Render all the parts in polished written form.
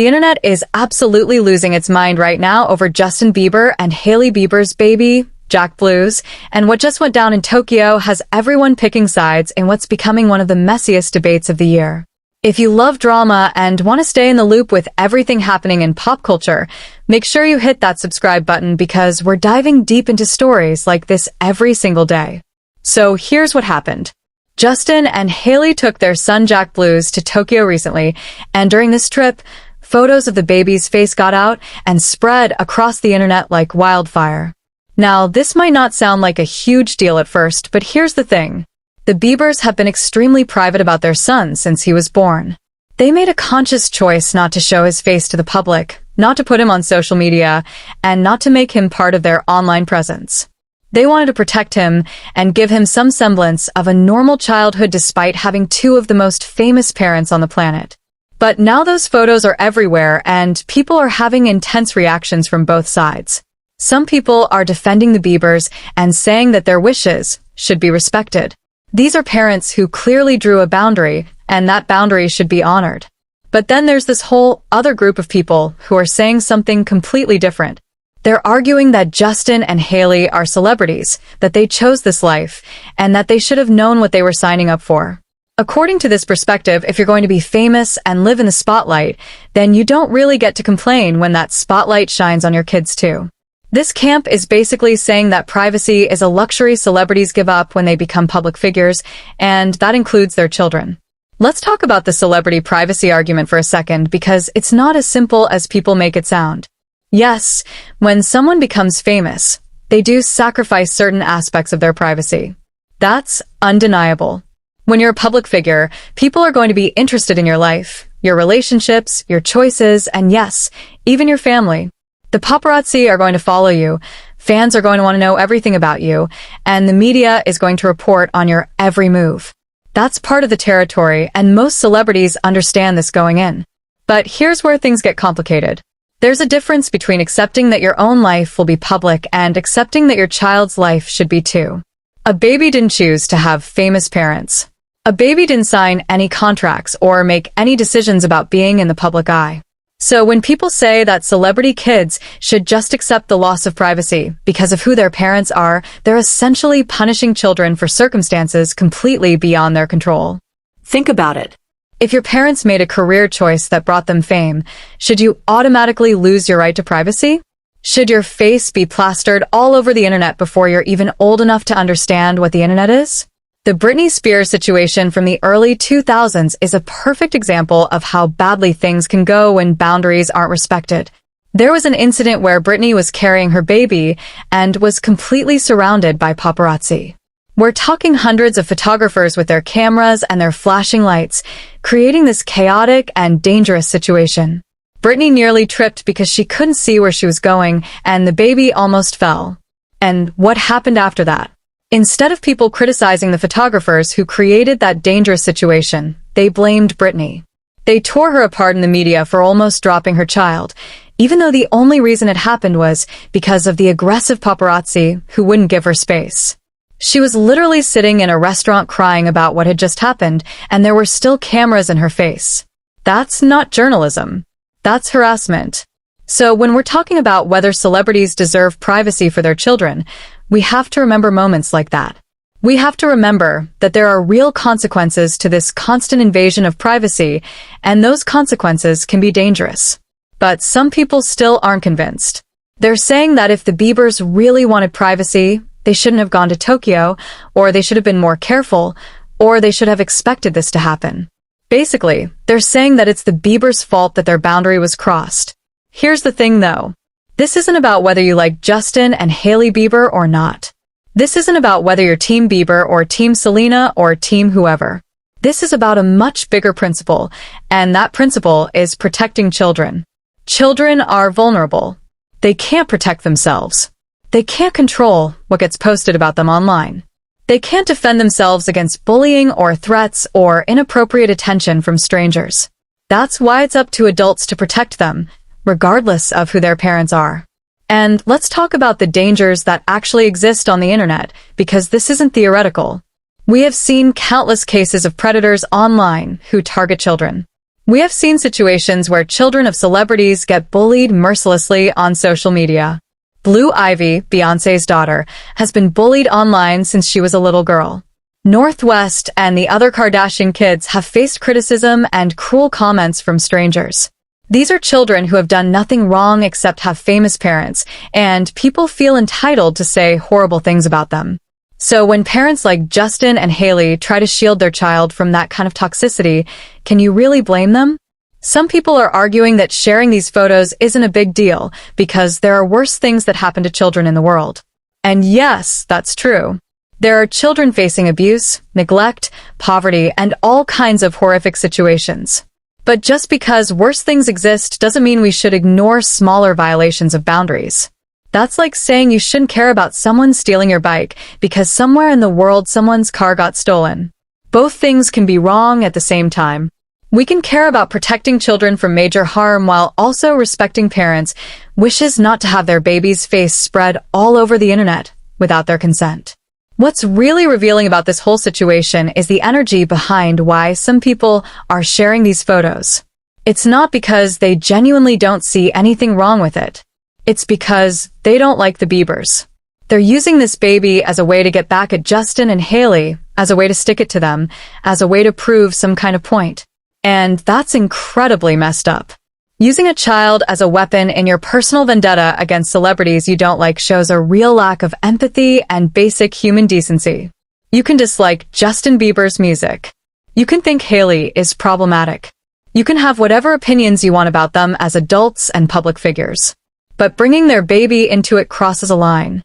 The internet is absolutely losing its mind right now over Justin Bieber and Hailey Bieber's baby, Jack Blues, and what just went down in Tokyo has everyone picking sides in what's becoming one of the messiest debates of the year. If you love drama and want to stay in the loop with everything happening in pop culture, make sure you hit that subscribe button because we're diving deep into stories like this every single day. So here's what happened. Justin and Hailey took their son Jack Blues to Tokyo recently, and during this trip, photos of the baby's face got out and spread across the internet like wildfire. Now, this might not sound like a huge deal at first, but here's the thing. The Biebers have been extremely private about their son since he was born. They made a conscious choice not to show his face to the public, not to put him on social media, and not to make him part of their online presence. They wanted to protect him and give him some semblance of a normal childhood despite having two of the most famous parents on the planet. But now those photos are everywhere and people are having intense reactions from both sides. Some people are defending the Biebers and saying that their wishes should be respected. These are parents who clearly drew a boundary, and that boundary should be honored. But then there's this whole other group of people who are saying something completely different. They're arguing that Justin and Hailey are celebrities, that they chose this life, and that they should have known what they were signing up for. According to this perspective, if you're going to be famous and live in the spotlight, then you don't really get to complain when that spotlight shines on your kids too. This camp is basically saying that privacy is a luxury celebrities give up when they become public figures, and that includes their children. Let's talk about the celebrity privacy argument for a second because it's not as simple as people make it sound. Yes, when someone becomes famous, they do sacrifice certain aspects of their privacy. That's undeniable. When you're a public figure, people are going to be interested in your life, your relationships, your choices, and yes, even your family. The paparazzi are going to follow you, fans are going to want to know everything about you, and the media is going to report on your every move. That's part of the territory, and most celebrities understand this going in. But here's where things get complicated. There's a difference between accepting that your own life will be public and accepting that your child's life should be too. A baby didn't choose to have famous parents. A baby didn't sign any contracts or make any decisions about being in the public eye. So when people say that celebrity kids should just accept the loss of privacy because of who their parents are, they're essentially punishing children for circumstances completely beyond their control. Think about it. If your parents made a career choice that brought them fame, should you automatically lose your right to privacy? Should your face be plastered all over the internet before you're even old enough to understand what the internet is? The Britney Spears situation from the early 2000s is a perfect example of how badly things can go when boundaries aren't respected. There was an incident where Britney was carrying her baby and was completely surrounded by paparazzi. We're talking hundreds of photographers with their cameras and their flashing lights, creating this chaotic and dangerous situation. Britney nearly tripped because she couldn't see where she was going, and the baby almost fell. And what happened after that? Instead of people criticizing the photographers who created that dangerous situation, they blamed Britney. They tore her apart in the media for almost dropping her child, even though the only reason it happened was because of the aggressive paparazzi who wouldn't give her space. She was literally sitting in a restaurant crying about what had just happened, and there were still cameras in her face. That's not journalism. That's harassment. So when we're talking about whether celebrities deserve privacy for their children, we have to remember moments like that. We have to remember that there are real consequences to this constant invasion of privacy, and those consequences can be dangerous. But some people still aren't convinced. They're saying that if the Biebers really wanted privacy, they shouldn't have gone to Tokyo, or they should have been more careful, or they should have expected this to happen. Basically, they're saying that it's the Biebers' fault that their boundary was crossed. Here's the thing though. This isn't about whether you like Justin and Hailey Bieber or not. This isn't about whether you're Team Bieber or Team Selena or Team whoever. This is about a much bigger principle, and that principle is protecting children. Children are vulnerable. They can't protect themselves. They can't control what gets posted about them online. They can't defend themselves against bullying or threats or inappropriate attention from strangers. That's why it's up to adults to protect them, regardless of who their parents are. And let's talk about the dangers that actually exist on the internet, because this isn't theoretical. We have seen countless cases of predators online who target children. We have seen situations where children of celebrities get bullied mercilessly on social media. Blue Ivy, Beyoncé's daughter, has been bullied online since she was a little girl. Northwest and the other Kardashian kids have faced criticism and cruel comments from strangers. These are children who have done nothing wrong except have famous parents, and people feel entitled to say horrible things about them. So when parents like Justin and Hailey try to shield their child from that kind of toxicity, can you really blame them? Some people are arguing that sharing these photos isn't a big deal because there are worse things that happen to children in the world. And yes, that's true. There are children facing abuse, neglect, poverty, and all kinds of horrific situations. But just because worse things exist doesn't mean we should ignore smaller violations of boundaries. That's like saying you shouldn't care about someone stealing your bike because somewhere in the world someone's car got stolen. Both things can be wrong at the same time. We can care about protecting children from major harm while also respecting parents' wishes not to have their baby's face spread all over the internet without their consent. What's really revealing about this whole situation is the energy behind why some people are sharing these photos. It's not because they genuinely don't see anything wrong with it. It's because they don't like the Biebers. They're using this baby as a way to get back at Justin and Hailey, as a way to stick it to them, as a way to prove some kind of point. And that's incredibly messed up. Using a child as a weapon in your personal vendetta against celebrities you don't like shows a real lack of empathy and basic human decency. You can dislike Justin Bieber's music. You can think Hailey is problematic. You can have whatever opinions you want about them as adults and public figures. But bringing their baby into it crosses a line.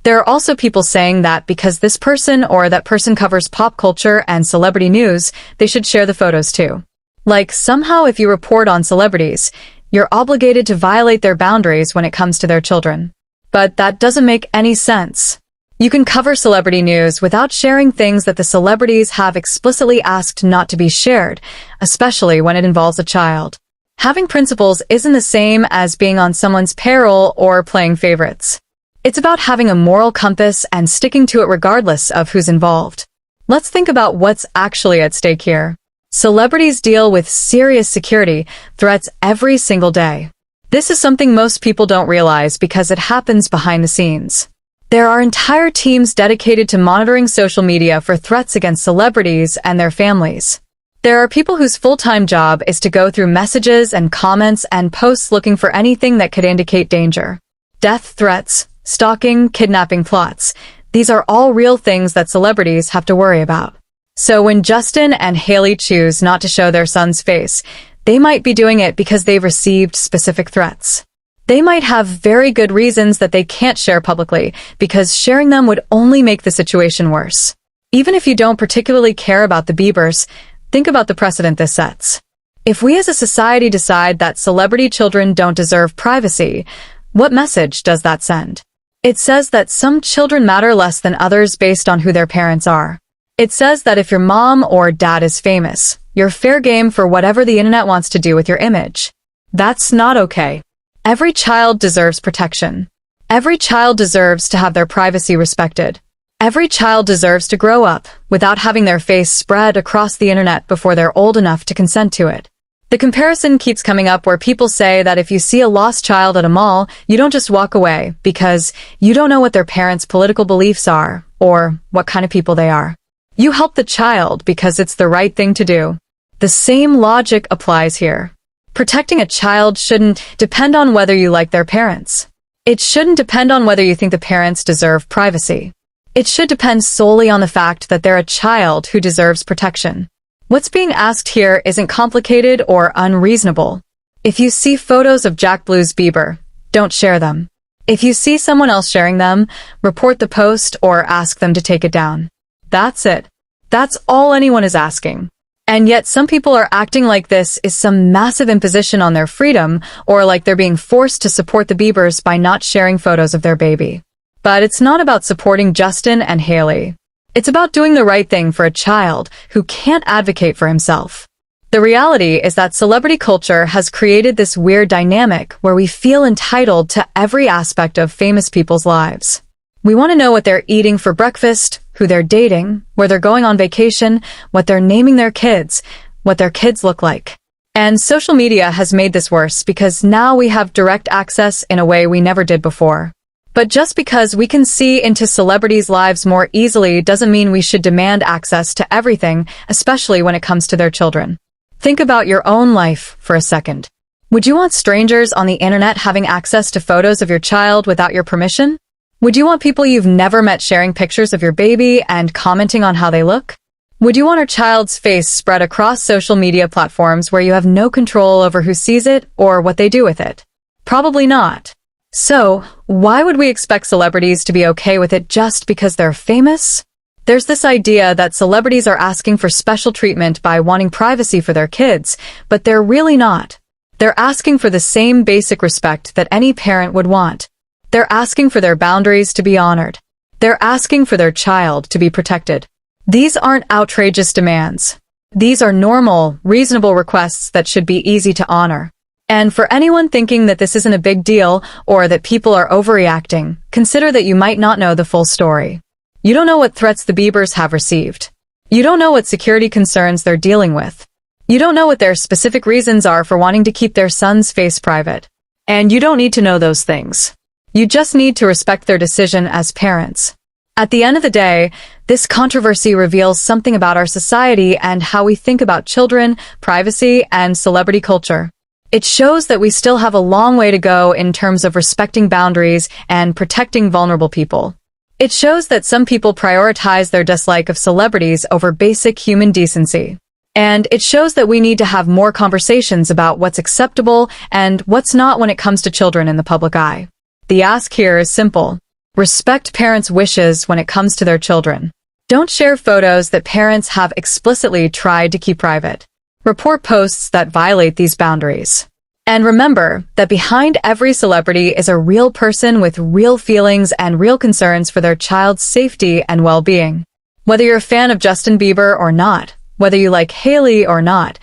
There are also people saying that because this person or that person covers pop culture and celebrity news, they should share the photos too. Like somehow if you report on celebrities, you're obligated to violate their boundaries when it comes to their children. But that doesn't make any sense. You can cover celebrity news without sharing things that the celebrities have explicitly asked not to be shared, especially when it involves a child. Having principles isn't the same as being on someone's payroll or playing favorites. It's about having a moral compass and sticking to it regardless of who's involved. Let's think about what's actually at stake here. Celebrities deal with serious security threats every single day. This is something most people don't realize because it happens behind the scenes. There are entire teams dedicated to monitoring social media for threats against celebrities and their families. There are people whose full-time job is to go through messages and comments and posts looking for anything that could indicate danger. Death threats, stalking, kidnapping plots. These are all real things that celebrities have to worry about. So when Justin and Hailey choose not to show their son's face, they might be doing it because they've received specific threats. They might have very good reasons that they can't share publicly because sharing them would only make the situation worse. Even if you don't particularly care about the Biebers, think about the precedent this sets. If we as a society decide that celebrity children don't deserve privacy, what message does that send? It says that some children matter less than others based on who their parents are. It says that if your mom or dad is famous, you're fair game for whatever the internet wants to do with your image. That's not okay. Every child deserves protection. Every child deserves to have their privacy respected. Every child deserves to grow up without having their face spread across the internet before they're old enough to consent to it. The comparison keeps coming up where people say that if you see a lost child at a mall, you don't just walk away because you don't know what their parents' political beliefs are or what kind of people they are. You help the child because it's the right thing to do. The same logic applies here. Protecting a child shouldn't depend on whether you like their parents. It shouldn't depend on whether you think the parents deserve privacy. It should depend solely on the fact that they're a child who deserves protection. What's being asked here isn't complicated or unreasonable. If you see photos of Jack Blue's Bieber, don't share them. If you see someone else sharing them, report the post or ask them to take it down. That's it. That's all anyone is asking. And yet some people are acting like this is some massive imposition on their freedom or like they're being forced to support the Biebers by not sharing photos of their baby. But it's not about supporting Justin and Hailey. It's about doing the right thing for a child who can't advocate for himself. The reality is that celebrity culture has created this weird dynamic where we feel entitled to every aspect of famous people's lives. We want to know what they're eating for breakfast, who they're dating, where they're going on vacation, what they're naming their kids, what their kids look like. And social media has made this worse because now we have direct access in a way we never did before. But just because we can see into celebrities' lives more easily doesn't mean we should demand access to everything, especially when it comes to their children. Think about your own life for a second. Would you want strangers on the internet having access to photos of your child without your permission? Would you want people you've never met sharing pictures of your baby and commenting on how they look? Would you want your child's face spread across social media platforms where you have no control over who sees it or what they do with it? Probably not. So, why would we expect celebrities to be okay with it just because they're famous? There's this idea that celebrities are asking for special treatment by wanting privacy for their kids, but they're really not. They're asking for the same basic respect that any parent would want. They're asking for their boundaries to be honored. They're asking for their child to be protected. These aren't outrageous demands. These are normal, reasonable requests that should be easy to honor. And for anyone thinking that this isn't a big deal or that people are overreacting, consider that you might not know the full story. You don't know what threats the Biebers have received. You don't know what security concerns they're dealing with. You don't know what their specific reasons are for wanting to keep their son's face private. And you don't need to know those things. You just need to respect their decision as parents. At the end of the day, this controversy reveals something about our society and how we think about children, privacy, and celebrity culture. It shows that we still have a long way to go in terms of respecting boundaries and protecting vulnerable people. It shows that some people prioritize their dislike of celebrities over basic human decency. And it shows that we need to have more conversations about what's acceptable and what's not when it comes to children in the public eye. The ask here is simple. Respect parents' wishes when it comes to their children. Don't share photos that parents have explicitly tried to keep private. Report posts that violate these boundaries. And remember that behind every celebrity is a real person with real feelings and real concerns for their child's safety and well-being. Whether you're a fan of Justin Bieber or not, whether you like Hailey or not,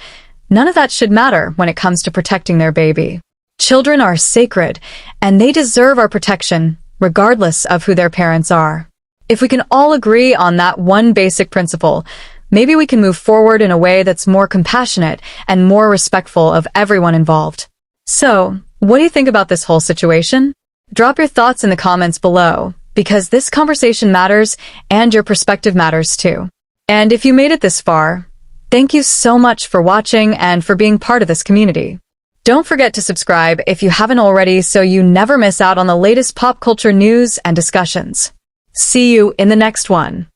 none of that should matter when it comes to protecting their baby. Children are sacred, and they deserve our protection, regardless of who their parents are. If we can all agree on that one basic principle, maybe we can move forward in a way that's more compassionate and more respectful of everyone involved. So, what do you think about this whole situation? Drop your thoughts in the comments below, because this conversation matters and your perspective matters too. And if you made it this far, thank you so much for watching and for being part of this community. Don't forget to subscribe if you haven't already so you never miss out on the latest pop culture news and discussions. See you in the next one.